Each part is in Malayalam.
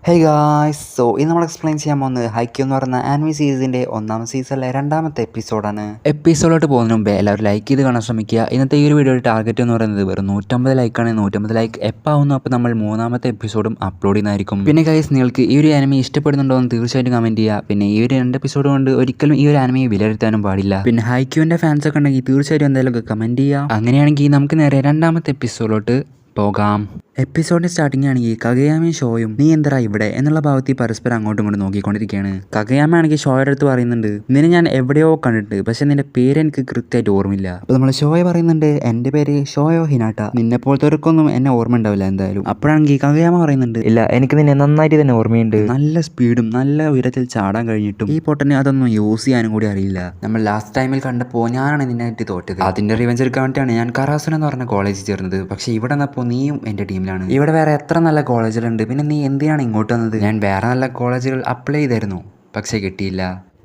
ഹേ ഗായ്സ്, ഇന്ന് നമ്മൾ എക്സ്പ്ലെയിൻ ചെയ്യാൻ പോകുന്നത് ഹൈക്യൂ എന്ന് പറയുന്ന ആനിമി സീരീസിൻ്റെ ഒന്നാം സീസണിലെ രണ്ടാമത്തെ എപ്പിസോഡാണ്. എപ്പിസോഡിലോട്ട് പോകുന്നതിന് മുമ്പേ എല്ലാവരും ലൈക്ക് ചെയ്ത് കാണാൻ ശ്രമിക്കുക. ഇന്നത്തെ ഈ ഒരു വീഡിയോയുടെ ടാർഗറ്റ് എന്ന് പറയുന്നത് വെറും 150 ലൈക്കാണ്. 150 ലൈക്ക് എപ്പാവുന്നു അപ്പോൾ നമ്മൾ മൂന്നാമത്തെ എപ്പിസോഡും അപ്ലോഡ് ചെയ്യുന്നതായിരിക്കും. പിന്നെ ഗൈസ്, നിങ്ങൾക്ക് ഈ ഒരു ആനിമി ഇഷ്ടപ്പെടുന്നുണ്ടോ എന്ന് തീർച്ചയായിട്ടും കമൻറ്റ് ചെയ്യുക. പിന്നെ ഈ ഒരു 2 എപ്പിസോഡ് കൊണ്ട് ഒരിക്കലും ഈ ഒരു ആനിമിയെ വിലയിരുത്താനും പാടില്ല. പിന്നെ ഹൈക്യൂവിൻ്റെ ഫാൻസൊക്കെ ഉണ്ടെങ്കിൽ തീർച്ചയായിട്ടും എന്തായാലും കമൻറ്റ് ചെയ്യുക. അങ്ങനെയാണെങ്കിൽ നമുക്ക് നേരെ രണ്ടാമത്തെ എപ്പിസോഡിലോട്ട് പോകാം. എപ്പിസോഡിന്റെ സ്റ്റാർട്ടിംഗ് ആണെങ്കിൽ കഗയാമയും ഷോയും നീ എന്താ ഇവിടെ എന്നുള്ള ഭാവത്തിൽ പരസ്പരം അങ്ങോട്ടും ഇങ്ങോട്ടും നോക്കിക്കൊണ്ടിരിക്കുകയാണ്. കഗയാമ ആണെങ്കിൽ ഷോയുടെ അടുത്ത് പറയുന്നുണ്ട്, നിന്നെ ഞാൻ എവിടെയോ കണ്ടിട്ടുണ്ട്, പക്ഷെ നിന്റെ പേര് എനിക്ക് കൃത്യമായിട്ട് ഓർമ്മയില്ല. അപ്പോൾ നമ്മൾ ഷോയ പറയുന്നുണ്ട്, എൻ്റെ പേര് ഷോയോ ഹിനാട്ട, നിന്നെ പോലത്തെവർക്കൊന്നും എന്നെ ഓർമ്മ ഉണ്ടാവില്ല എന്തായാലും. അപ്പോഴാണെങ്കിൽ കഗയാമ പറയുന്നുണ്ട്, ഇല്ല, എനിക്ക് നിന്നെ നന്നായിട്ട് തന്നെ ഓർമ്മയുണ്ട്. നല്ല സ്പീഡും നല്ല ഉയരത്തിൽ ചാടാൻ കഴിഞ്ഞിട്ടും ഈ പൊട്ടനെ അതൊന്നും യൂസ് ചെയ്യാനും കൂടി അറിയില്ല. നമ്മൾ ലാസ്റ്റ് ടൈമിൽ കണ്ടപ്പോൾ ഞാനാണ് നിന്നായിട്ട് തോറ്റത്. അതിന്റെ റിവെഞ്ച് എടുക്കാൻ വേണ്ടിയാണ് ഞാൻ കറാസുന എന്ന് പറഞ്ഞ കോളേജിൽ ചേർന്നത്. പക്ഷെ ഇവിടെ വന്നപ്പോൾ നീയും എൻ്റെ ടീമിലാണ്. ഇവിടെ വേറെ എത്ര നല്ല കോളേജുകളുണ്ട്, പിന്നെ നീ എന്തിനാണ് ഇങ്ങോട്ട് വന്നത്? ഞാൻ വേറെ നല്ല കോളേജുകൾ അപ്ലൈ ചെയ്തായിരുന്നു, പക്ഷെ കിട്ടിയില്ല.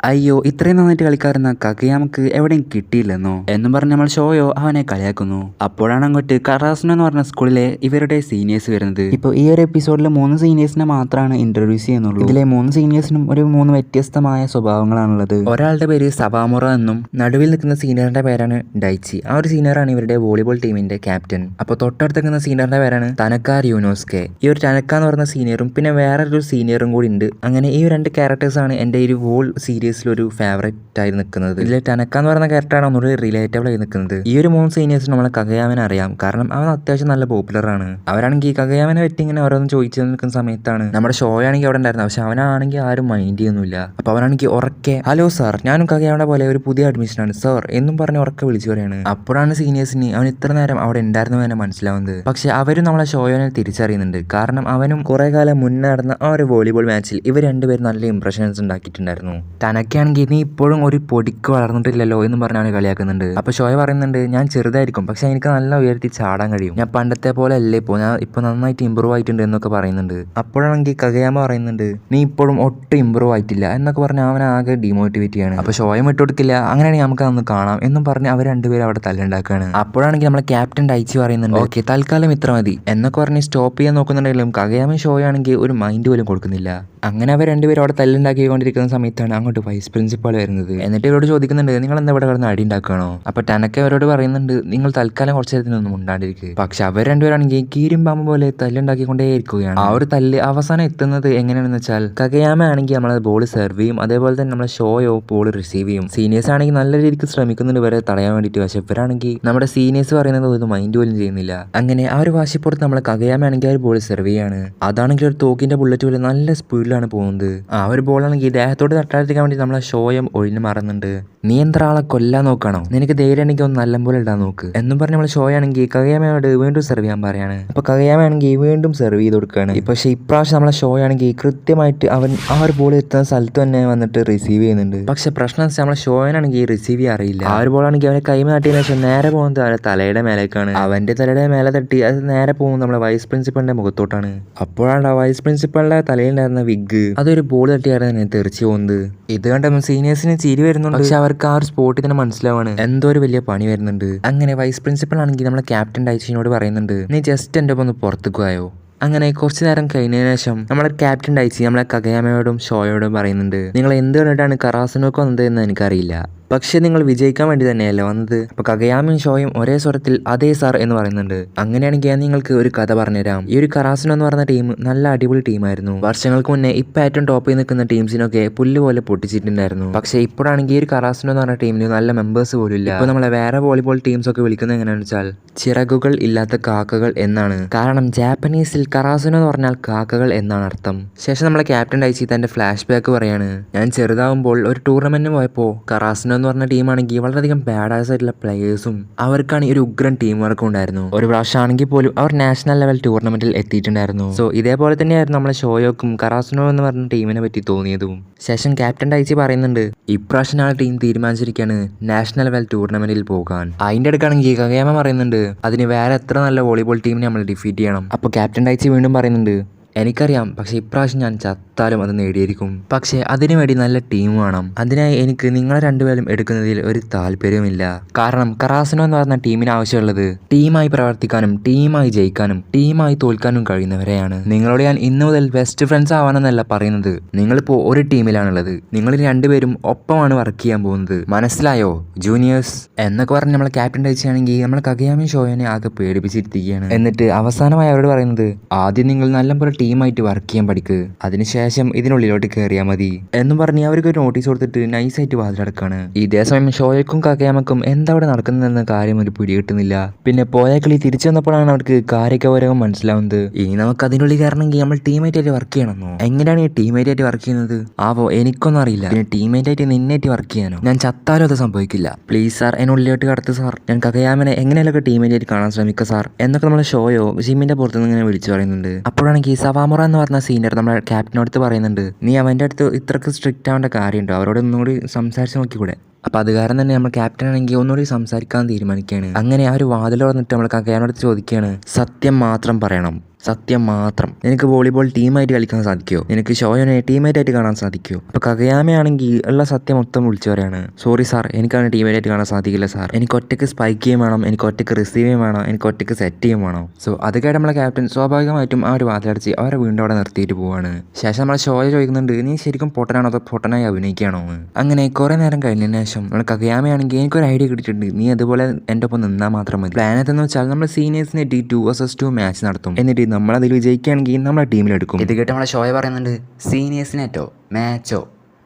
അയ്യോ, ഇത്രയും നന്നായിട്ട് കളിക്കാരുന്ന കഗയാമക്ക് എവിടെയും കിട്ടിയില്ലെന്നോ എന്നും പറഞ്ഞ് നമ്മൾ ഷോയോ അവനെ കളിയാക്കുന്നു. അപ്പോഴാണ് അങ്ങോട്ട് കറാസുന എന്ന് പറഞ്ഞ സ്കൂളിലെ ഇവരുടെ സീനിയേഴ്സ് വരുന്നത്. ഇപ്പോൾ ഈ ഒരു എപ്പിസോഡിൽ 3 സീനിയേഴ്സിനെ മാത്രമാണ് ഇൻട്രൊഡ്യൂസ് ചെയ്യുന്നുള്ളൂ. ഇതിലെ 3 സീനിയേഴ്സിനും ഒരു 3 വ്യത്യസ്തമായ സ്വഭാവങ്ങളാണുള്ളത്. ഒരാളുടെ പേര് സവാമുറ എന്നും നടുവിൽ നിൽക്കുന്ന സീനിയറിന്റെ പേരാണ് ഡൈച്ചി. ആ ഒരു സീനിയറാണ് ഇവരുടെ വോളിബോൾ ടീമിന്റെ ക്യാപ്റ്റൻ. അപ്പോൾ തൊട്ടടുത്ത് നിൽക്കുന്ന സീനിയറിന്റെ പേരാണ് തനക്ക യൂനോസ്കെ. ഈ ഒരു തനക്ക എന്ന് പറയുന്ന സീനിയറും പിന്നെ വേറൊരു സീനിയറും കൂടി ഉണ്ട്. അങ്ങനെ ഈ 2 ക്യാരക്ടേഴ്സാണ് എൻ്റെ ഈ ഒരു വോൾ സീരീസിലൊരു ഫേവറേറ്റ് ആയി നിൽക്കുന്നത്. ഇതിൽ ടനക്ക എന്ന് പറയുന്ന ക്യാരക്ടറാണ് ഒന്നുകൂടി റിലേറ്റബിൾ ആയി നിൽക്കുന്നത്. ഈ ഒരു 3 സീനിയേഴ്സ് നമ്മളെ കഗയാമനെ അറിയാം, കാരണം അവൻ അത്യാവശ്യം നല്ല പോപ്പുലർ ആണ്. അവരാണെങ്കിൽ കഗയാമനെ പറ്റി ഇങ്ങനെ ഓരോന്ന് ചോദിച്ചു നിൽക്കുന്ന സമയത്താണ് നമ്മുടെ ഷോ ആണെങ്കിൽ അവിടെ ഉണ്ടായിരുന്നത്. പക്ഷെ അവനാണെങ്കിൽ ആരും മൈൻഡ് ചെയ്യുന്നില്ല. അപ്പോൾ അവനാണെങ്കിൽ ഉറക്കെ, ഹലോ സാർ, ഞാനും കഗയാമനെ പോലെ ഒരു പുതിയ അഡ്മിഷനാണ് സാർ എന്നും പറഞ്ഞ് ഉറക്കെ വിളിച്ചു പറയാണ്. അപ്പോഴാണ് സീനിയേഴ്സിന് അവൻ ഇത്ര നേരം അവിടെ ഉണ്ടായിരുന്നു തന്നെ മനസ്സിലാവുന്നത്. പക്ഷെ അവരും നമ്മളെ ഷോയോനെ തിരിച്ചറിയുന്നുണ്ട്, കാരണം അവനും കുറെ കാലം മുന്നേ നടന്ന ആ ഒരു വോളിബോൾ മാച്ചിൽ ഇവർ രണ്ടുപേരും നല്ല ഇംപ്രഷൻസ് ഉണ്ടാക്കിയിട്ടുണ്ടായിരുന്നു. തനക്കാണെങ്കിൽ നീ ഇപ്പോഴും ഒരു പൊടിക്ക് വളർന്നിട്ടില്ലല്ലോ എന്ന് പറഞ്ഞ് അവനെ കളിയാക്കുന്നുണ്ട്. അപ്പോൾ ഷോയ പറയുന്നുണ്ട്, ഞാൻ ചെറുതായിരിക്കും, പക്ഷെ എനിക്ക് നല്ല ഉയർത്തി ചാടാൻ കഴിയും, ഞാൻ പണ്ടത്തെ പോലെ അല്ലേ ഇപ്പോൾ, ഞാൻ ഇപ്പോൾ നന്നായിട്ട് ഇമ്പ്രൂവ് ആയിട്ടുണ്ട് എന്നൊക്കെ പറയുന്നുണ്ട്. അപ്പോഴാണെങ്കിൽ കഗയാമ പറയുന്നുണ്ട്, നീ ഇപ്പോഴും ഒട്ടും ഇമ്പ്രൂവ് ആയിട്ടില്ല എന്നൊക്കെ പറഞ്ഞ് അവൻ ആകെ ഡിമോട്ടിവേറ്റ് ചെയ്യാണ്. അപ്പോൾ ഷോയും വിട്ടുകൊടുക്കില്ല, അങ്ങനെയാണെങ്കിൽ നമുക്ക് അന്ന് കാണാം എന്നും പറഞ്ഞ് അവർ രണ്ടുപേരും അവിടെ തല്ലുണ്ടാക്കുകയാണ്. അപ്പോഴാണെങ്കിൽ നമ്മളെ ക്യാപ്റ്റൻ ഡൈച്ചി പറയുന്നുണ്ട്, ഓക്കെ തൽക്കാലം ഇത്ര മതി എന്നൊക്കെ പറഞ്ഞ് സ്റ്റോപ്പ് ചെയ്യാൻ നോക്കുന്നുണ്ടെങ്കിലും കഗയാമ ഷോയാണെങ്കിൽ ഒരു മൈൻഡ് പോലും കൊടുക്കുന്നില്ല. അങ്ങനെ അവർ രണ്ടുപേരും അവിടെ തല്ലുണ്ടാക്കിക്കൊണ്ടിരിക്കുന്ന സമയത്താണ് അങ്ങോട്ട് വൈസ് പ്രിൻസിപ്പാൾ വരുന്നത്. എന്നിട്ട് ഇവരോട് ചോദിക്കുന്നുണ്ട്, നിങ്ങൾ എന്താ ഇവിടെ കിടന്ന് അടി ഉണ്ടാക്കുകയാണോ? അപ്പോൾ ടനക്ക അവരോട് പറയുന്നുണ്ട്, നിങ്ങൾ തൽക്കാലം കുറച്ച് നേരത്തിനൊന്നും ഉണ്ടാണ്ടിരിക്കുക. പക്ഷെ അവർ രണ്ടുപേരാണെങ്കിൽ കീരും പാമ്പ് പോലെ തല്ലുണ്ടാക്കിക്കൊണ്ടേ ഇരിക്കുകയാണ്. ആ ഒരു തല്ല് അവസാനം എത്തുന്നത് എങ്ങനെയാണെന്ന് വെച്ചാൽ കഗയാമ ആണെങ്കിൽ നമ്മളെ ബോൾ സെർവ് ചെയ്യും, അതേപോലെ തന്നെ നമ്മളെ ഷോയോ ബോൾ റിസീവ് ചെയ്യും. സീനിയേഴ്സ് ആണെങ്കിൽ നല്ല രീതിക്ക് ശ്രമിക്കുന്നുണ്ട് ഇവരെ തടയാൻ വേണ്ടിയിട്ട്. പക്ഷെ ഇവരാണെങ്കിൽ നമ്മുടെ സീനിയേഴ്സ് പറയുന്നത് ഒരു മൈൻഡ് പോലും ചെയ്യുന്നില്ല. അങ്ങനെ ആ ഒരു വാശിപ്പുറത്ത് നമ്മളെ കഗയാമ ആണെങ്കിൽ ആ ഒരു ബോൾ സെർവ് ചെയ്യാണ്. അതാണെങ്കിൽ ഒരു തോക്കിന്റെ ബുള്ളറ്റ് പോലെ നല്ല സ്പീഡിലാണ് പോകുന്നത്. ആ ഒരു ബോളാണെങ്കിൽ ദേഹത്തോട് തട്ടാതിരിക്കാൻ വേണ്ടി നമ്മളെ ഷോയം ഒഴിഞ്ഞു മാറുന്നുണ്ട്. നീ എന്താ ആളെ കൊല്ലാൻ നോക്കണോ? നിനക്ക് ധൈര്യം ആണെങ്കിൽ ഒന്ന് നല്ലപോലെ ഇടാൻ നോക്ക് എന്നും പറഞ്ഞ് നമ്മൾ ഷോയാണെങ്കിൽ കഗയാമയോട് വീണ്ടും സെർവ് ചെയ്യാൻ പറയാണ്. അപ്പോൾ കഗയാമ ആണെങ്കിൽ വീണ്ടും സെർവ് ചെയ്ത് കൊടുക്കുകയാണ്. പക്ഷേ ഇപ്രാവശ്യം നമ്മളെ ഷോയാണെങ്കിൽ കൃത്യമായിട്ട് അവൻ ആ ഒരു ബോൾ എത്തുന്ന സ്ഥലത്ത് തന്നെ വന്നിട്ട് റിസീവ് ചെയ്യുന്നുണ്ട്. പക്ഷെ പ്രശ്നം വെച്ചാൽ നമ്മളെ ഷോയനാണെങ്കിൽ റിസീവ് ചെയ്യാൻ അറിയില്ല. ആ ഒരു ബോളാണെങ്കിൽ അവനെ കൈമ തട്ടിയതിനു ശേഷം നേരെ പോകുന്നത് അവന്റെ തലയുടെ മേലേക്കാണ്. അവന്റെ തലയുടെ മേലെ തട്ടി അത് നേരെ പോകുന്നത് നമ്മളെ വൈസ് പ്രിൻസിപ്പളിന്റെ മുഖത്തോട്ടാണ്. അപ്പോഴാണ് വൈസ് പ്രിൻസിപ്പളിന്റെ തലയിലുണ്ടായിരുന്ന വിഗ് അതൊരു ബോൾ തട്ടിയായിരുന്നു തെറിച്ചു പോകുന്നത്. ഇത് കണ്ടപ്പോൾ സീനിയേഴ്സിന് ചിരി വരുന്നുണ്ട്. പക്ഷെ അവർക്ക് ആ ഒരു സ്പോട്ടിൽ തന്നെ മനസ്സിലാവാണ് എന്തോ ഒരു വലിയ പണി വരുന്നുണ്ട്. അങ്ങനെ വൈസ് പ്രിൻസിപ്പൾ ആണെങ്കിൽ നമ്മളെ ക്യാപ്റ്റൻ ഡൈച്ചിനോട് പറയുന്നുണ്ട്, നീ ജസ്റ്റ് എൻ്റെ ഒപ്പം ഒന്ന് പുറത്തേക്ക് പോയോ. അങ്ങനെ കുറച്ചു നേരം കഴിഞ്ഞതിന് ശേഷം നമ്മളെ ക്യാപ്റ്റൻ ഡൈച്ചി നമ്മളെ കഗയാമയോടും ഷോയോടും പറയുന്നുണ്ട്, നിങ്ങൾ എന്ത് കണ്ടിട്ടാണ് കറാസുനോക്ക് വന്നത് എന്ന് എനിക്കറിയില്ല, പക്ഷെ നിങ്ങൾ വിജയിക്കാൻ വേണ്ടി തന്നെയല്ലേ വന്നത്. അപ്പോൾ കഗയാമയും ഷോയും ഒരേ സ്വരത്തിൽ അതേ സാർ എന്ന് പറയുന്നുണ്ട്. അങ്ങനെയാണെങ്കിൽ ഞാൻ നിങ്ങൾക്ക് ഒരു കഥ പറഞ്ഞുതരാം. ഈ ഒരു കറാസുന എന്ന് പറഞ്ഞ ടീം നല്ല അടിപൊളി ടീമായിരുന്നു. വർഷങ്ങൾക്ക് മുന്നേ ഇപ്പം ഏറ്റവും ടോപ്പിൽ നിൽക്കുന്ന ടീംസിനൊക്കെ പുല്ല് പോലെ പൊട്ടിച്ചിട്ടുണ്ടായിരുന്നു. പക്ഷേ ഇപ്പോഴാണെങ്കിൽ ഈ ഒരു കറാസുന എന്ന് പറഞ്ഞ ടീമിന് നല്ല മെമ്പേഴ്സ് പോലും ഇല്ല. ഇപ്പോൾ നമ്മളെ വേറെ വോളിബോൾ ടീംസ് ഒക്കെ വിളിക്കുന്നത് എങ്ങനെയാണെന്ന് വെച്ചാൽ ചിറകുകൾ ഇല്ലാത്ത കാക്കകൾ എന്നാണ്. കാരണം ജാപ്പനീസിൽ കറാസുന എന്ന് പറഞ്ഞാൽ കാക്കകൾ എന്നാണ് അർത്ഥം. ശേഷം നമ്മളെ ക്യാപ്റ്റൻ ഡൈച്ചി തന്റെ ഫ്ലാഷ് ബാക്ക് പറയാണ്, ഞാൻ ചെറുതാവുമ്പോൾ ഒരു ടൂർണമെന്റിന് പോയപ്പോൾ കറാസുന എന്ന് പറഞ്ഞ ടീമാണെങ്കിൽ വളരെയധികം ബാഡാസ് ആയിട്ടുള്ള പ്ലെയേഴ്സും അവർക്കാണെങ്കിൽ ഒരു ഉഗ്രൻ ടീം വർക്കും ഉണ്ടായിരുന്നു. ഒരു പ്രാവശ്യം ആണെങ്കിൽ പോലും അവർ നാഷണൽ ലെവൽ ടൂർണമെന്റിൽ എത്തിയിട്ടുണ്ടായിരുന്നു. സോ ഇതേപോലെ തന്നെയായിരുന്നു നമ്മളെ ഷോയോക്കും കറാസുനോ എന്ന് പറഞ്ഞ ടീമിനെ പറ്റി തോന്നിയതും. ശേഷം ക്യാപ്റ്റൻ ഡൈച്ചി പറയുന്നുണ്ട്, ഇപ്രാവശ്യം ആ ടീം തീരുമാനിച്ചിരിക്കുകയാണ് നാഷണൽ ലെവൽ ടൂർണമെന്റിൽ പോകാൻ. അതിന്റെ അടുക്കാണെങ്കിൽ കഗയാമ പറയുന്നുണ്ട്, അതിന് വേറെ എത്ര നല്ല വോളിബോൾ ടീമിനെ നമ്മൾ ഡിഫീറ്റ് ചെയ്യണം. അപ്പോൾ ക്യാപ്റ്റൻ ഡൈച്ചി വീണ്ടും പറയുന്നുണ്ട്, എനിക്കറിയാം, പക്ഷേ ഇപ്രാവശ്യം ഞാൻ ചത്താലും അത് നേടിയിരിക്കും. പക്ഷേ അതിനുവേണ്ടി നല്ല ടീം വേണം. അതിനായി എനിക്ക് നിങ്ങളെ രണ്ടുപേരും എടുക്കുന്നതിൽ ഒരു താല്പര്യമില്ല. കാരണം കറാസിനോ എന്ന് പറഞ്ഞ ടീമിന് ആവശ്യമുള്ളത് ടീമായി പ്രവർത്തിക്കാനും ടീമായി ജയിക്കാനും ടീമായി തോൽക്കാനും കഴിയുന്നവരെയാണ്. നിങ്ങളോട് ഞാൻ ഇന്നു മുതൽ ബെസ്റ്റ് ഫ്രണ്ട്സ് ആവാനെന്നല്ല പറയുന്നത്. നിങ്ങളിപ്പോൾ ഒരു ടീമിലാണുള്ളത്. നിങ്ങൾ രണ്ടുപേരും ഒപ്പമാണ് വർക്ക് ചെയ്യാൻ പോകുന്നത്. മനസ്സിലായോ ജൂനിയേഴ്സ്? എന്നൊക്കെ പറഞ്ഞ് നമ്മളെ ക്യാപ്റ്റൻ ടൈച്ചിയാണെങ്കിൽ നമ്മൾ കഗയാമി ഷോയനെ ആകെ പേടിപ്പിച്ചിരിക്കുകയാണ്. എന്നിട്ട് അവസാനമായി അവരോട് പറയുന്നത്, ആദ്യം നിങ്ങൾ നല്ലപോലെ ടീമായിട്ട് വർക്ക് ചെയ്യാൻ പഠിക്കുക, അതിനുശേഷം ഇതിനുള്ളിലോട്ട് കയറിയാൽ മതി എന്നും പറഞ്ഞ് അവർക്ക് ഒരു നോട്ടീസ് കൊടുത്തിട്ട് നൈസായിട്ട് വാതിലടക്കാണ്. ഇതേ സമയം ഷോയക്കും കഗയാമക്കും എന്താ അവിടെ നടക്കുന്നതെന്ന കാര്യം ഒരു പിടി കിട്ടുന്നില്ല. പിന്നെ പോയ കളി തിരിച്ചു വന്നപ്പോഴാണ് അവർക്ക് കാര്യഗൗരവം മനസ്സിലാവുന്നത്. ഇനി നമുക്ക് അതിനുള്ളിൽ കയറണമെങ്കിൽ നമ്മൾ ടീമായിട്ട് വർക്ക് ചെയ്യണമെന്നോ? എങ്ങനെയാണ് ഈ ടീമായിട്ട് വർക്ക് ചെയ്യുന്നത് ആവോ? എനിക്കൊന്നും അറിയില്ല. പിന്നെ ടീമായിട്ട് നിന്നായിട്ട് വർക്ക് ചെയ്യാനോ? ഞാൻ ചത്താലും അത് സംഭവിക്കില്ല. പ്ലീസ് സാർ, എന്നുള്ളിലോട്ട് കടത്ത് സാർ. ഞാൻ കഗയാമനെ എങ്ങനെയൊക്കെ ടീമായിട്ട് കാണാൻ ശ്രമിക്കുക സാർ എന്നൊക്കെ നമ്മളെ ഷോയോ ജിമ്മിന്റെ പുറത്തുനിന്ന് ഇങ്ങനെ വിളിച്ചു പറയുന്നുണ്ട്. അപ്പോഴാണെങ്കിൽ സവാമുറ എന്ന് പറഞ്ഞ സീനിയർ നമ്മളെ ക്യാപ്റ്റനോട് പറയുന്നുണ്ട്, നീ അവൻ്റെ അടുത്ത് ഇത്രക്ക് സ്ട്രിക്റ്റ് ആവേണ്ട കാര്യമുണ്ടോ? അവരോട് ഒന്നുകൂടി സംസാരിച്ച് നോക്കിക്കൂടെ? അപ്പോൾ അത് കാരണം തന്നെ നമ്മൾ ക്യാപ്റ്റൻ ആണെങ്കിൽ ഒന്നുകൂടി സംസാരിക്കാൻ തീരുമാനിക്കുകയാണ്. അങ്ങനെ ആ ഒരു വാതിൽ തുറന്നിട്ട് നമ്മൾ കഗയാമോട് ചോദിക്കുകയാണ്, സത്യം മാത്രം പറയണം, സത്യം മാത്രം. നിനക്ക് വോളിബോൾ ടീമായിട്ട് കളിക്കാൻ സാധിക്കുമോ? നിനക്ക് ഷോയനെ ടീമേറ്റായിട്ട് കാണാൻ സാധിക്കുമോ? അപ്പോൾ കഗയാമയാണെങ്കിൽ ഉള്ള സത്യം മൊത്തം വിളിച്ചു പറയാണ്, സോറി സാർ, എനിക്കങ്ങനെ ടീമേറ്റായിട്ട് കാണാൻ സാധിക്കില്ല സാർ. എനിക്ക് ഒറ്റയ്ക്ക് സ്പൈക്ക് ചെയ്യും വേണം, എനിക്ക് ഒറ്റയ്ക്ക് റിസീവ് ചെയ്യും വേണം, എനിക്ക് ഒറ്റയ്ക്ക് സെറ്റ് ചെയ്യും വേണം. സോ അത് കേട്ട് നമ്മളെ ക്യാപ്റ്റൻ സ്വാഭാവികമായിട്ടും ആ ഒരു വാതിലടച്ച് അവരെ വീണ്ടും അവിടെ നിർത്തിയിട്ട് പോവാണ്. ശേഷം നമ്മളെ ഷോയ ചോദിക്കുന്നുണ്ട്, നീ ശരിക്കും പൊട്ടനാണോ അതോ പൊട്ടനായി അഭിനയിക്കുകയാണോ എന്ന്. അങ്ങനെ കുറേ നേരം കഴിഞ്ഞതിന് ശേഷം നമ്മൾ കഗയാമയാണെങ്കിൽ എനിക്കൊരു ഐഡിയ കിട്ടിയിട്ടുണ്ട്, നീ അതുപോലെ എൻ്റെ ഒപ്പം നിന്നാൽ മാത്രം മതി. പ്ലാൻ എന്തെന്ന് വെച്ചാൽ നമ്മൾ സീനിയേഴ്സിനെ 2 vs 2 മാച്ച് നടത്തും. എന്നിട്ട് നമ്മളതിൽ വിജയിക്കുകയാണെങ്കിൽ നമ്മളെ ടീമിലെടുക്കും. ഇത് കേട്ട് നമ്മളെ ഷോയ പറയുന്നുണ്ട്, സീനിയേഴ്സിനേറ്റോ മാച്ചോ?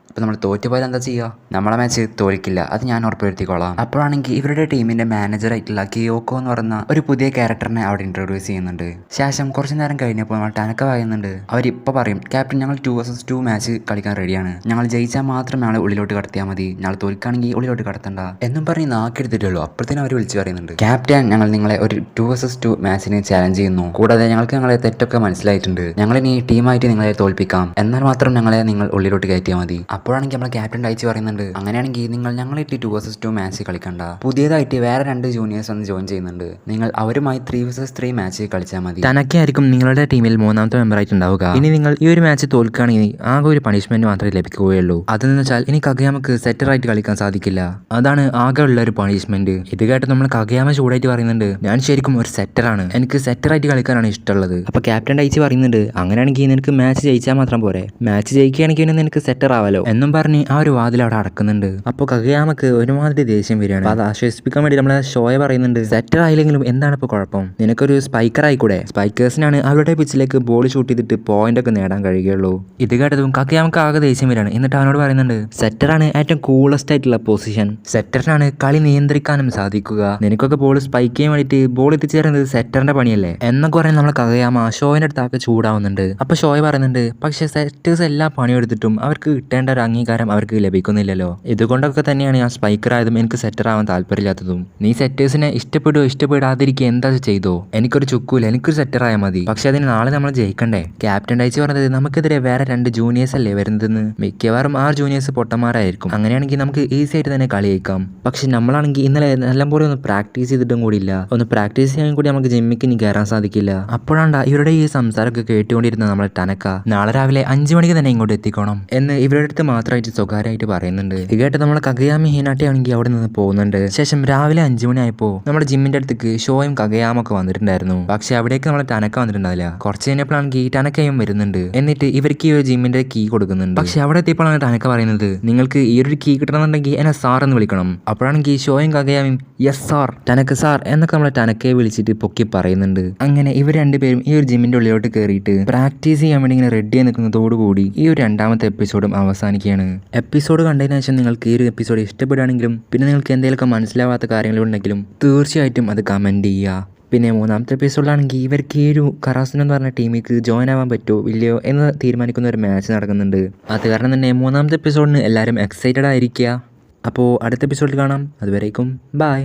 അപ്പോൾ നമ്മൾ തോറ്റുപോയാൽ എന്താ ചെയ്യുക? നമ്മളെ മാച്ച് തോൽക്കില്ല, അത് ഞാൻ ഉറപ്പുവരുത്തിക്കോളാം. അപ്പോഴാണെങ്കിൽ ഇവരുടെ ടീമിൻ്റെ മാനേജറായിട്ടുള്ള കിയോക്കോ എന്ന് പറയുന്ന ഒരു പുതിയ ക്യാരക്ടറിനെ അവിടെ ഇൻട്രൊഡ്യൂസ് ചെയ്യുന്നുണ്ട്. ശേഷം കുറച്ച് നേരം കഴിഞ്ഞപ്പോൾ നമ്മൾ ടനക്ക പറയുന്നുണ്ട്, അവരിപ്പോൾ പറയും, ക്യാപ്റ്റൻ ഞങ്ങൾ 2 vs 2 മാച്ച് കളിക്കാൻ റെഡിയാണ്, ഞങ്ങൾ ജയിച്ചാൽ മാത്രമേ ഞങ്ങൾ ഉള്ളിലോട്ട് കടത്തിയാൽ മതി, ഞങ്ങൾ തോൽക്കുകയാണെങ്കിൽ ഉള്ളിലോട്ട് കടത്തണ്ട എന്നും പറഞ്ഞ് നാക്കെടുത്തിട്ടുള്ളൂ. അപ്പോഴത്തേനും അവർ വിളിച്ച് പറയുന്നുണ്ട്, ക്യാപ്റ്റൻ ഞങ്ങൾ നിങ്ങളെ ഒരു 2 vs 2 മാച്ചിന് ചാലഞ്ച് ചെയ്യുന്നു, കൂടാതെ ഞങ്ങൾക്ക് ഞങ്ങളെ തെറ്റൊക്കെ മനസ്സിലായിട്ടുണ്ട്, ഞങ്ങളിനി ടീമായിട്ട് നിങ്ങളെ തോൽപ്പിക്കാം, എന്നാൽ മാത്രം ഞങ്ങളെ നിങ്ങൾ ഉള്ളിലോട്ട് കയറ്റിയാൽ മതി. അപ്പോഴാണെങ്കിൽ നമ്മളെ ക്യാപ്റ്റൻ അയച്ച് പറയുന്നുണ്ട്, അങ്ങനെയാണെങ്കിൽ നിങ്ങൾ ഞങ്ങളായിട്ട് 2 vs 2 മാച്ച് കളിക്കണ്ട, പുതിയതായിട്ട് വേറെ 2 ജൂനിയേഴ്സ് ഒന്ന് ജോയിൻ ചെയ്യുന്നുണ്ട്, നിങ്ങൾ അവരുമായി 3 vs 3 മാച്ച് കളിച്ചാൽ മതി. തനക്കായിരിക്കും നിങ്ങളുടെ ടീമിൽ 3ാമത്തെ മെമ്പറായിട്ട് ഉണ്ടാവുക. ഇനി നിങ്ങൾ ഈ ഒരു മാച്ച് തോൽക്കുകയാണെങ്കിൽ ആകെ ഒരു പണിഷ്മെന്റ് മാത്രമേ ലഭിക്കുകയുള്ളൂ. അതെന്ന് വെച്ചാൽ ഇനി കഗയാമക്ക് സെറ്ററായിട്ട് കളിക്കാൻ സാധിക്കില്ല, അതാണ് ആകെ ഉള്ള ഒരു പണിഷ്മെന്റ്. ഇത് കേട്ട് നമ്മൾ കഗയാമ ചൂടായിട്ട് പറയുന്നുണ്ട്, ഞാൻ ശരിക്കും ഒരു സെറ്ററാണ്, എനിക്ക് സെറ്ററായിട്ട് കളിക്കാനാണ് ഇഷ്ടമുള്ളത്. അപ്പോൾ ക്യാപ്റ്റൻ അയച്ച് പറയുന്നുണ്ട്, അങ്ങനെയാണെങ്കിൽ നിനക്ക് മാച്ച് ജയിച്ചാൽ മാത്രം പോരെ, മാച്ച് ജയിക്കുകയാണെങ്കിൽ നിനക്ക് സെറ്റർ ആവാലോ എന്നും പറഞ്ഞ് ആ ഒരു വാതിൽ അവിടെ അടക്കുന്നുണ്ട്. അപ്പോൾ കഗയാമക്ക് ഒരുമാതിരി ദേഷ്യം വരികയാണ്. അത് ആശ്വസിപ്പിക്കാൻ വേണ്ടി നമ്മളെ ഷോയ പറയുന്നുണ്ട്, സെറ്റർ ആയില്ലെങ്കിലും എന്താണ് ഇപ്പോൾ കുഴപ്പം, നിനക്കൊരു സ്പൈക്കർ ആയിക്കൂടെ? സ്പൈക്കേഴ്സിനാണ് അവരുടെ പിച്ചിലേക്ക് ബോൾ ഷൂട്ട് ചെയ്തിട്ട് പോയിന്റ് ഒക്കെ നേടാൻ കഴിയുകയുള്ളൂ. ഇത് കേട്ടതും കഗയാമക്ക് ആകെ ദേഷ്യം വരികയാണ്. എന്നിട്ട് അവനോട് പറയുന്നുണ്ട്, സെറ്ററാണ് ഏറ്റവും കൂളസ്റ്റ് ആയിട്ടുള്ള പൊസിഷൻ, സെറ്ററിനാണ് കളി നിയന്ത്രിക്കാനും സാധിക്കുക, നിനക്കൊക്കെ ബോൾ സ്പൈക്ക് ചെയ്യാൻ വേണ്ടിയിട്ട് ബോൾ എത്തിച്ചേരുന്നത് സെറ്ററിന്റെ പണിയല്ലേ എന്നൊക്കെ പറയുന്നത് നമ്മളെ കഗയാമ ഷോയിന്റെ അടുത്താകെ ചൂടാവുന്നുണ്ട്. അപ്പോൾ ഷോയ പറയുന്നുണ്ട്, പക്ഷേ സെറ്റേഴ്സ് എല്ലാ പണിയെടുത്തിട്ടും അവർക്ക് കിട്ടേണ്ട ഒരു അംഗീകാരം അവർക്ക് ലഭിക്കുന്നില്ലല്ലോ, ഇതുകൊണ്ടൊക്കെ തന്നെയാണ് ഞാൻ സ്പൈക്കർ ആയതും എനിക്ക് സെറ്റർ ആവാൻ താല്പര്യമില്ലാത്തതും. നീ സെറ്റേഴ്സിനെ ഇഷ്ടപ്പെടാതിരിക്കുക എന്താ ചെയ്തോ, എനിക്കൊരു ചുക്കൂല, എനിക്കൊരു സെറ്റർ ആയാൽ മതി, പക്ഷെ അതിന് നാളെ നമ്മൾ ജയിക്കണ്ടേ? ക്യാപ്റ്റൻ അയച്ച് പറഞ്ഞത്, നമുക്കെതിരെ വേറെ 2 ജൂനിയേഴ്സ് അല്ലേ വരുന്നതെന്ന്, മിക്കവാറും 6 ജൂനിയേഴ്സ് പൊട്ടന്മാരായിരിക്കും, അങ്ങനെയാണെങ്കിൽ നമുക്ക് ഈസി ആയിട്ട് തന്നെ കളി ജയിക്കാം. പക്ഷെ നമ്മളാണെങ്കിൽ ഇന്നലെ നല്ലപോലെ ഒന്ന് പ്രാക്ടീസ് ചെയ്തിട്ടും കൂടിയില്ല, ഒന്ന് പ്രാക്ടീസ് ചെയ്യാൻ കൂടി നമുക്ക് ജിമ്മിക്ക് ഇനി കയറാൻ സാധിക്കില്ല. അപ്പോഴാണ് ഇവരുടെ ഈ സംസാരമൊക്കെ കേട്ടുകൊണ്ടിരുന്ന നമ്മളെ ടനക്ക നാളെ രാവിലെ 5 മണിക്ക് തന്നെ ഇങ്ങോട്ട് എത്തിക്കണം എന്ന് ഇവരുടെ അടുത്ത് മാത്രമായിട്ട് സ്വകാര്യമായിട്ട് പറയുന്നുണ്ട്. ഇത് കേട്ട് നമ്മളെ കഗയാമി ഹിനാട്ടി ആണെങ്കിൽ അവിടെ നിന്ന് പോകുന്നുണ്ട്. ശേഷം രാവിലെ 5 മണിയായപ്പോൾ നമ്മുടെ ജിമ്മിന്റെ അടുത്തേക്ക് ഷോയും കഗയാമൊക്കെ വന്നിട്ടുണ്ടായിരുന്നു. പക്ഷെ അവിടേക്ക് നമ്മളെ ടനക്ക വന്നിട്ടുണ്ടാവില്ല. കുറച്ച് കഴിഞ്ഞപ്പോഴാണെങ്കിൽ ടനക്കയും വരുന്നുണ്ട്. എന്നിട്ട് ഇവർക്ക് ഈ ഒരു ജിമ്മിന്റെ കീ കൊടുക്കുന്നുണ്ട്. പക്ഷെ അവിടെ എത്തിയപ്പോഴാണ് ടനക്ക പറയുന്നത്, നിങ്ങൾക്ക് ഈ ഒരു കീ കിട്ടണമെന്നുണ്ടെങ്കിൽ എന്നെ സാർ എന്ന് വിളിക്കണം. അപ്പോഴാണെങ്കിൽ ഷോയും കഗയാമിയും യെസ് സാർ, ടനക്ക സാർ എന്നൊക്കെ നമ്മളെ ടനക്കയെ വിളിച്ചിട്ട് പൊക്കി പറയുന്നുണ്ട്. അങ്ങനെ ഇവർ രണ്ടുപേരും ഈ ഒരു ജിമ്മിന്റെ ഉള്ളിലോട്ട് കയറിയിട്ട് പ്രാക്ടീസ് ചെയ്യാൻ വേണ്ടി ഇങ്ങനെ റെഡി ആയി നിൽക്കുന്നതോടുകൂടി ഈ ഒരു 2ാമത്തെ എപ്പിസോഡും അവസാനിക്കുകയാണ്. എപ്പിസോഡ് കണ്ടതിന് ശേഷം നിങ്ങൾക്ക് ഈ ഒരു എപ്പിസോഡ് ഇഷ്ടപ്പെടുകയാണെങ്കിലും പിന്നെ നിങ്ങൾക്ക് എന്തെങ്കിലുമൊക്കെ മനസ്സിലാവാത്ത കാര്യങ്ങളുണ്ടെങ്കിലും തീർച്ചയായിട്ടും അത് കമൻറ്റ് ചെയ്യുക. പിന്നെ 3ാമത്തെ എപ്പിസോഡിലാണെങ്കിൽ ഇവർക്ക് ഈ ഒരു കറാസിനോ എന്ന് പറഞ്ഞ ടീമിലേക്ക് ജോയിൻ ആവാൻ പറ്റുമോ ഇല്ലയോ എന്ന് തീരുമാനിക്കുന്ന ഒരു മാച്ച് നടക്കുന്നുണ്ട്. അത് കാരണം തന്നെ 3ാമത്തെ എപ്പിസോഡിന് എല്ലാവരും എക്സൈറ്റഡ് ആയിരിക്കുക. അപ്പോൾ അടുത്ത എപ്പിസോഡിൽ കാണാം. അതുവരേക്കും ബൈ.